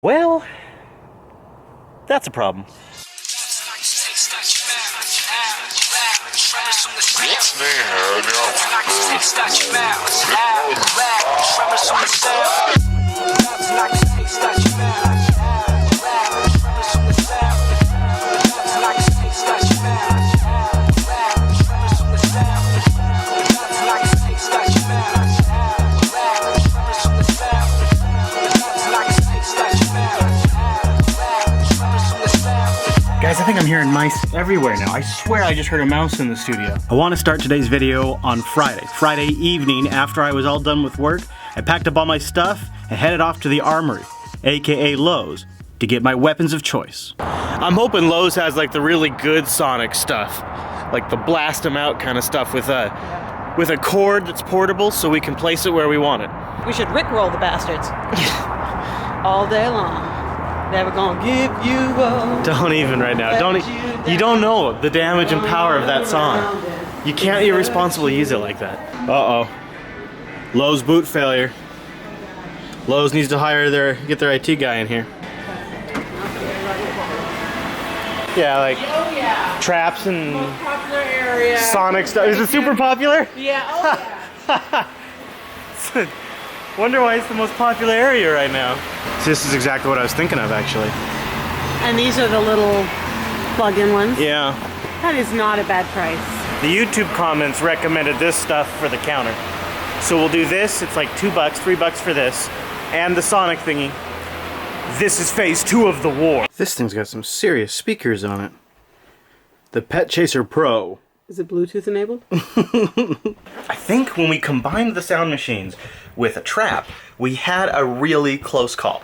Well, that's a problem. Guys, I think I'm hearing mice everywhere now. I swear I just heard a mouse in the studio. I want to start today's video on Friday evening after I was all done with work. I packed up all my stuff and headed off to the armory, aka Lowe's, to get my weapons of choice. I'm hoping Lowe's has like the really good sonic stuff, like the blast them out kind of stuff with a cord that's portable so we can place it where we want it. We should rickroll the bastards. All day long. Never gonna give you up. Don't even right now. You don't know the damage and power of that song. You can't irresponsibly use it like that. Uh-oh. Lowe's boot failure. Lowe's needs to get their IT guy in here. Yeah, like traps and Popular area. sonic stuff. Is it super popular? Yeah, Yeah. Wonder why it's the most popular area right now. This is exactly what I was thinking of, actually. And these are the little plug-in ones. Yeah. That is not a bad price. The YouTube comments recommended this stuff for the counter. So we'll do this. It's like $2, $3 for this. And the sonic thingy. This is phase 2 of the war. This thing's got some serious speakers on it. The Pet Chaser Pro. Is it Bluetooth enabled? I think when we combined the sound machines with a trap, we had a really close call.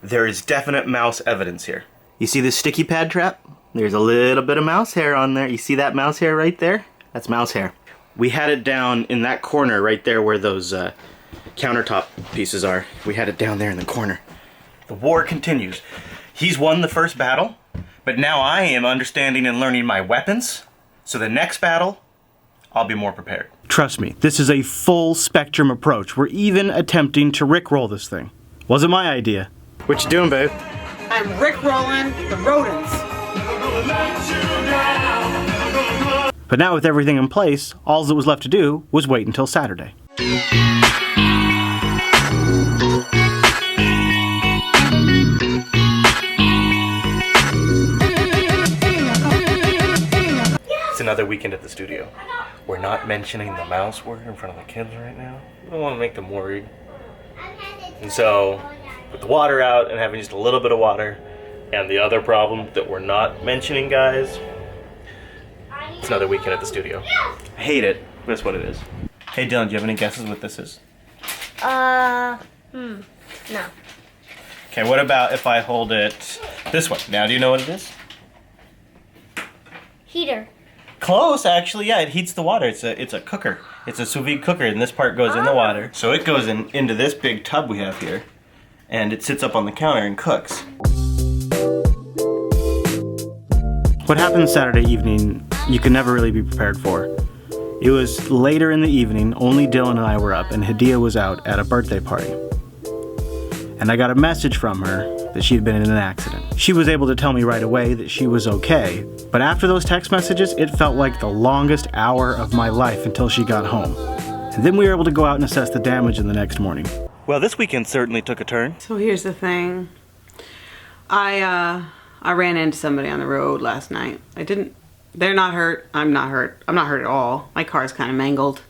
There is definite mouse evidence here. You see this sticky pad trap? There's a little bit of mouse hair on there. You see that mouse hair right there? That's mouse hair. We had it down in that corner right there where those countertop pieces are. We had it down there in the corner. The war continues. He's won the first battle, but now I am understanding and learning my weapons. So the next battle, I'll be more prepared. Trust me, this is a full spectrum approach. We're even attempting to rickroll this thing. Wasn't my idea. What you doing, babe? I'm rickrolling the rodents. But now with everything in place, all that was left to do was wait until Saturday. It's another weekend at the studio. We're not mentioning the mouse word in front of the kids right now. We don't want to make them worried. And so, with the water out and having just a little bit of water, and the other problem that we're not mentioning, guys, it's another weekend at the studio. I hate it, but that's what it is. Hey Dylan, do you have any guesses what this is? No. Okay, what about if I hold it this way? Now do you know what it is? Heater. Close, actually, yeah, it heats the water. It's a cooker. It's a sous vide cooker, and this part goes in the water. So it goes into this big tub we have here, and it sits up on the counter and cooks. What happened Saturday evening, you can never really be prepared for. It was later in the evening, only Dylan and I were up, and Hadia was out at a birthday party. And I got a message from her that she had been in an accident. She was able to tell me right away that she was okay, but after those text messages, it felt like the longest hour of my life until she got home. And then we were able to go out and assess the damage in the next morning. Well, this weekend certainly took a turn. So here's the thing. I ran into somebody on the road last night. They're not hurt. I'm not hurt. I'm not hurt at all. My car's kind of mangled.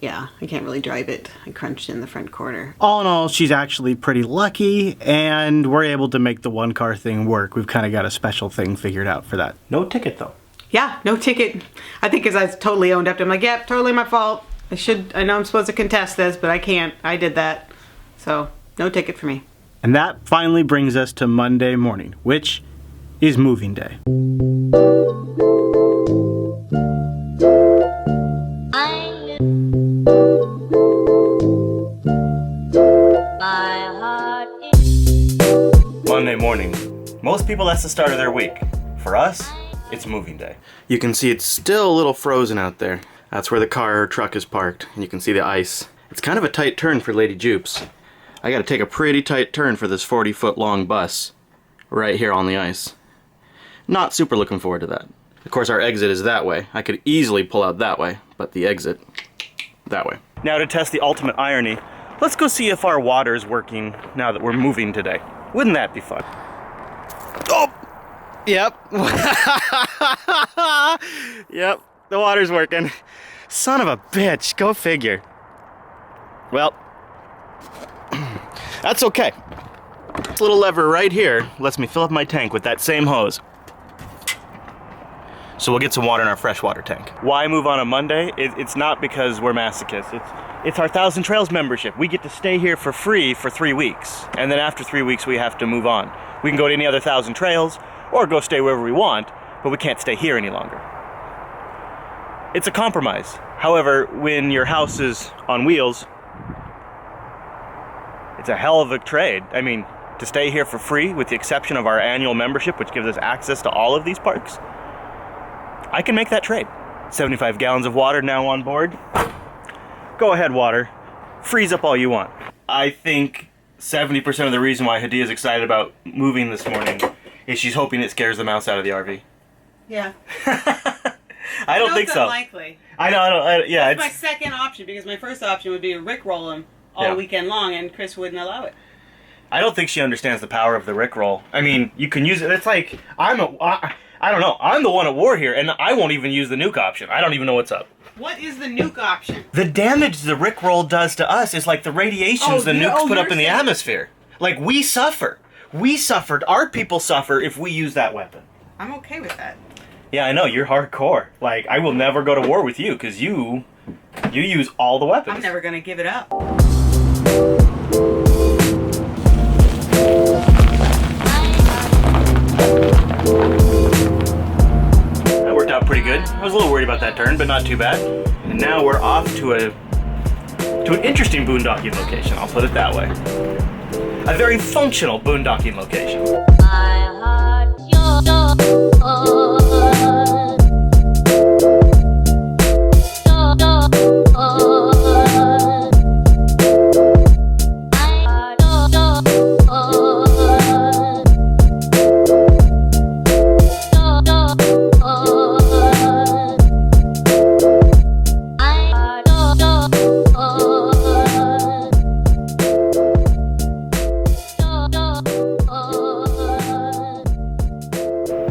Yeah, I can't really drive it. I crunched in the front corner. All in all, she's actually pretty lucky, and we're able to make the one car thing work. We've kind of got a special thing figured out for that. No ticket, though. Yeah, no ticket. I think because I totally owned up to it. I'm like, yep, totally my fault. I know I'm supposed to contest this, but I can't. I did that. So, no ticket for me. And that finally brings us to Monday morning, which is moving day. Monday morning. Most people, that's the start of their week. For us, it's moving day. You can see it's still a little frozen out there. That's where the car or truck is parked, and you can see the ice. It's kind of a tight turn for Lady Jupes. I gotta take a pretty tight turn for this 40-foot long bus right here on the ice. Not super looking forward to that. Of course, our exit is that way. I could easily pull out that way, but the exit, that way. Now to test the ultimate irony, let's go see if our water's working now that we're moving today. Wouldn't that be fun? Oh! Yep. Yep, the water's working. Son of a bitch, go figure. Well, that's okay. This little lever right here lets me fill up my tank with that same hose. So we'll get some water in our freshwater tank. Why move on a Monday? It's not because we're masochists. It's our 1,000 Trails membership. We get to stay here for free for 3 weeks. And then after 3 weeks, we have to move on. We can go to any other 1,000 Trails or go stay wherever we want, but we can't stay here any longer. It's a compromise. However, when your house is on wheels, it's a hell of a trade. I mean, to stay here for free, with the exception of our annual membership, which gives us access to all of these parks, I can make that trade. 75 gallons of water now on board. Go ahead, water. Freeze up all you want. I think 70% of the reason why Hadia's excited about moving this morning is she's hoping it scares the mouse out of the RV. Yeah. I don't think it's so. Unlikely. Yeah, It's my second option, because my first option would be to rickroll him all weekend long, and Chris wouldn't allow it. I don't think she understands the power of the rickroll. I mean, you can use it. It's like, I don't know. I'm the one at war here, and I won't even use the nuke option. I don't even know what's up. What is the nuke option? The damage the rickroll does to us is like the radiations the nukes put up in the atmosphere. Like, we suffer. We suffered. Our people suffer if we use that weapon. I'm okay with that. Yeah, I know. You're hardcore. Like, I will never go to war with you, because you use all the weapons. I'm never going to give it up. That worked out pretty good. I was a little worried about that turn, but not too bad. And now we're off to an interesting boondocking location, I'll put it that way. A very functional boondocking location.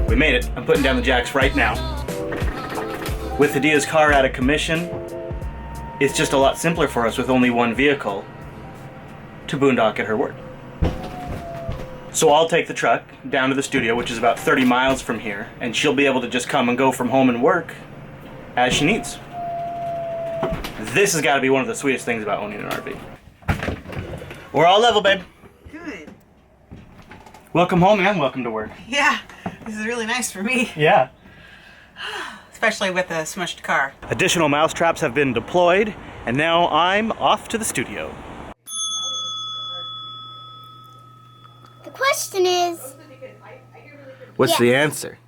We made it. I'm putting down the jacks right now. With Hadia's car out of commission, it's just a lot simpler for us with only one vehicle to boondock at her work. So I'll take the truck down to the studio, which is about 30 miles from here, and she'll be able to just come and go from home and work as she needs. This has got to be one of the sweetest things about owning an RV. We're all level, babe. Good. Welcome home and welcome to work. Yeah, this is really nice for me. Yeah. Especially with a smushed car. Additional mouse traps have been deployed, and now I'm off to the studio. The question is, What's Yes. the answer?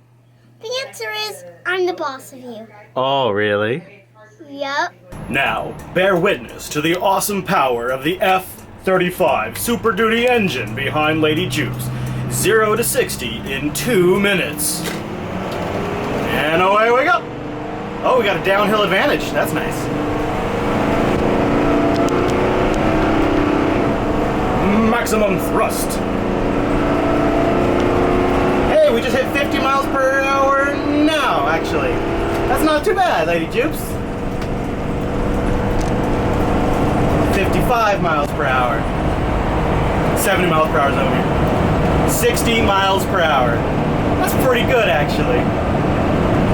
the answer is, I'm the boss of you. Oh, really? Yup. Now, bear witness to the awesome power of the F-35 Super Duty engine behind Lady Juice. 0 to 60 in 2 minutes. And away we go. Oh, we got a downhill advantage. That's nice. Maximum thrust. Hey, we just hit 50 miles per hour now, actually. That's not too bad, Lady Jupes. 55 miles per hour. 70 miles per hour is over here. 60 miles per hour. That's pretty good, actually.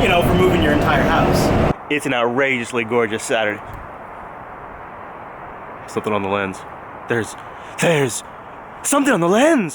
You know, for moving your entire house. It's an outrageously gorgeous Saturday. Something on the lens. There's something on the lens!